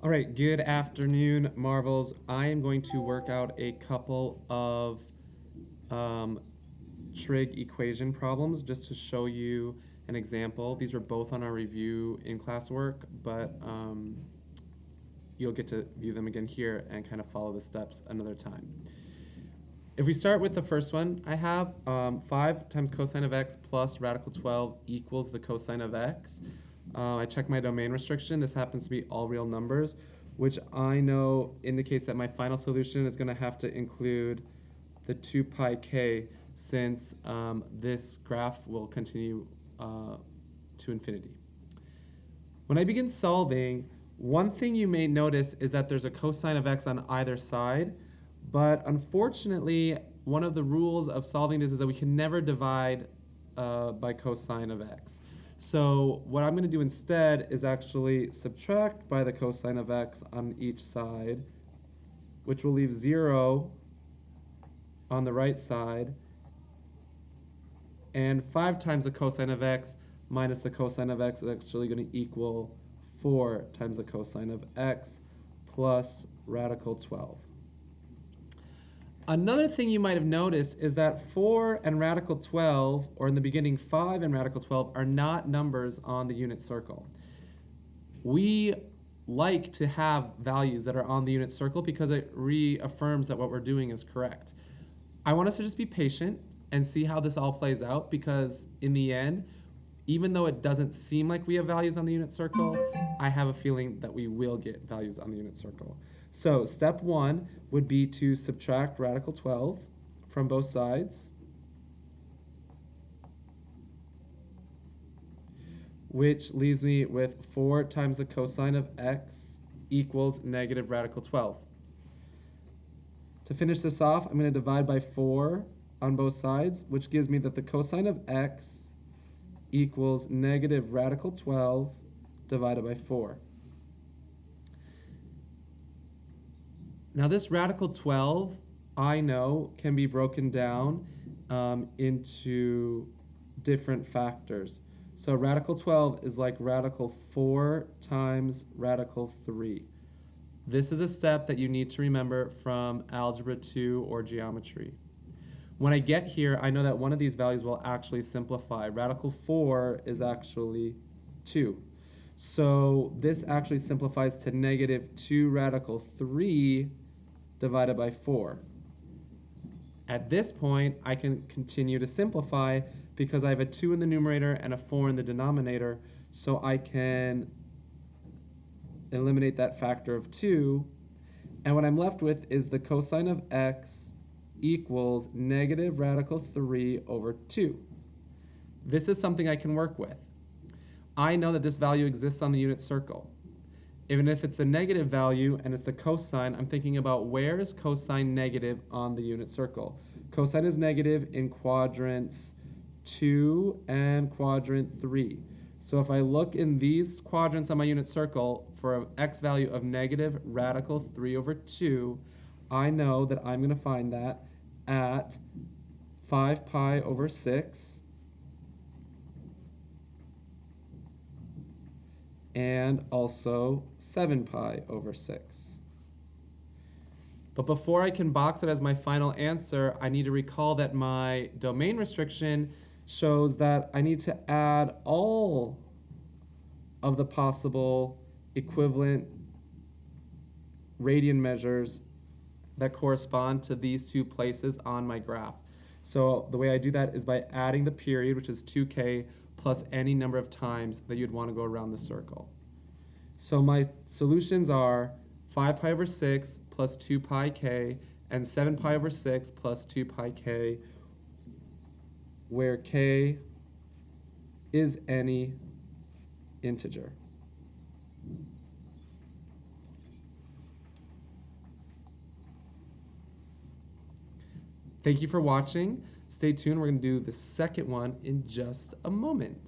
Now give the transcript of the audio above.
All right, good afternoon, Marvels. I am going to work out a couple of um, trig equation problems just to show you an example. These are both on our review in classwork, but you'll get to view them again here and kind of follow the steps another time. If we start with the first one, I have 5 times cosine of x plus radical 12 equals the cosine of x. I check my domain restriction. This happens to be all real numbers, which I know indicates that my final solution is going to have to include the 2 pi k since this graph will continue to infinity. When I begin solving, one thing you may notice is that there's a cosine of x on either side, but unfortunately, one of the rules of solving this is that we can never divide by cosine of x. So what I'm going to do instead is actually subtract by the cosine of x on each side, which will leave 0 on the right side, and 5 times the cosine of x minus the cosine of x is actually going to equal 4 times the cosine of x plus radical 12. Another thing you might have noticed is that 4 and radical 12, or in the beginning 5 and radical 12, are not numbers on the unit circle. We like to have values that are on the unit circle because it reaffirms that what we're doing is correct. I want us to just be patient and see how this all plays out, because in the end, even though it doesn't seem like we have values on the unit circle, I have a feeling that we will get values on the unit circle. So step 1 would be to subtract radical 12 from both sides, which leaves me with 4 times the cosine of x equals negative radical 12. To finish this off, I'm going to divide by 4 on both sides, which gives me that the cosine of x equals negative radical 12 divided by 4. Now this radical 12, I know, can be broken down into different factors. So radical 12 is like radical 4 times radical 3. This is a step that you need to remember from Algebra 2 or geometry. When I get here, I know that one of these values will actually simplify. Radical 4 is actually 2. So this actually simplifies to negative 2 radical 3 divided by 4. At this point, I can continue to simplify because I have a 2 in the numerator and a 4 in the denominator, so I can eliminate that factor of 2, and what I'm left with is the cosine of x equals negative radical 3 over 2. This is something I can work with. I know that this value exists on the unit circle. Even if it's a negative value and it's a cosine, I'm thinking about where is cosine negative on the unit circle. Cosine is negative in quadrants 2 and quadrant 3. So if I look in these quadrants on my unit circle for an x value of negative radical 3 over 2, I know that I'm going to find that at 5 pi over 6 and also 7 pi over 6. But before I can box it as my final answer, I need to recall that my domain restriction shows that I need to add all of the possible equivalent radian measures that correspond to these two places on my graph. So the way I do that is by adding the period, which is 2k, plus any number of times that you'd want to go around the circle. So my solutions are 5 pi over 6 plus 2 pi k and 7 pi over 6 plus 2 pi k, where k is any integer. Thank you for watching. Stay tuned. We're going to do the second one in just a moment.